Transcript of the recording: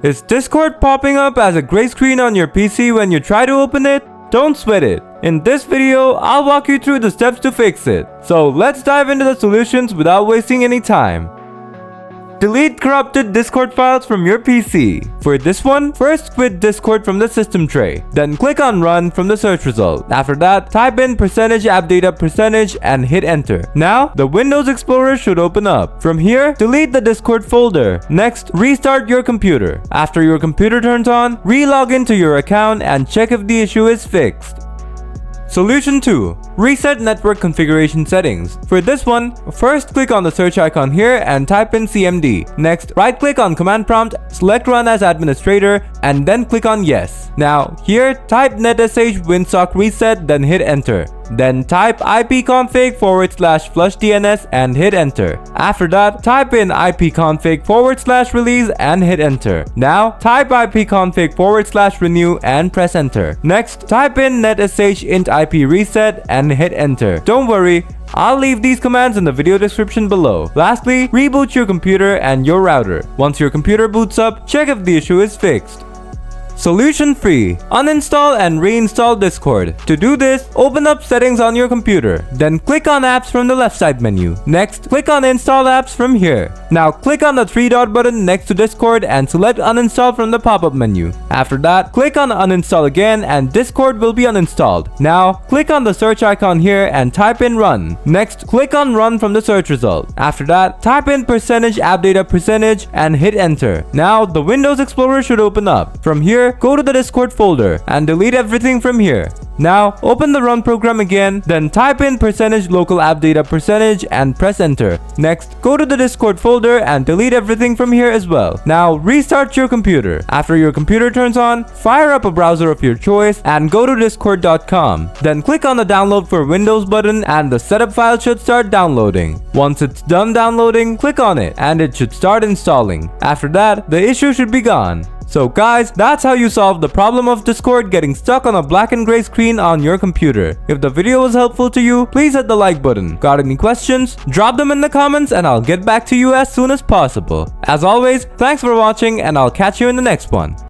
Is Discord popping up as a gray screen on your PC when you try to open it? Don't sweat it. In this video, I'll walk you through the steps to fix it. So let's dive into the solutions without wasting any time. Delete corrupted Discord files from your PC. For this one, first quit Discord from the system tray. Then click on Run from the search result. After that, type in %appdata% and hit enter. Now, the Windows Explorer should open up. From here, delete the Discord folder. Next, restart your computer. After your computer turns on, re-log into your account and check if the issue is fixed. Solution 2. Reset network configuration settings. For this one, first click on the search icon here and type in CMD. Next, right click on command prompt, select run as administrator, and then click on yes. Now, here type netsh winsock reset, then hit enter. Then type ipconfig /flushdns and hit enter. After that, type in ipconfig /release and hit enter. Now, type ipconfig /renew and press enter. Next, type in netsh int ip reset and hit enter. Don't worry, I'll leave these commands in the video description below. Lastly, reboot your computer and your router. Once your computer boots up, check if the issue is fixed. Solution 3. Uninstall and reinstall Discord. To do this, open up settings on your computer. Then click on apps from the left side menu. Next, click on install apps from here. Now click on the 3-dot button next to Discord and select uninstall from the pop-up menu. After that, click on uninstall again and Discord will be uninstalled. Now, click on the search icon here and type in run. Next, click on run from the search result. After that, type in %appdata% and hit enter. Now, the Windows Explorer should open up. From here, go to the Discord folder and delete everything from here. Now, open the run program again, then type in %localappdata% and press enter. Next, go to the Discord folder and delete everything from here as well. Now, restart your computer. After your computer turns on, fire up a browser of your choice and go to discord.com. Then click on the download for Windows button and the setup file should start downloading. Once it's done downloading, click on it and it should start installing. After that, the issue should be gone. So guys, that's how you solve the problem of Discord getting stuck on a black and gray screen on your computer. If the video was helpful to you, please hit the like button. Got any questions? Drop them in the comments and I'll get back to you as soon as possible. As always, thanks for watching and I'll catch you in the next one.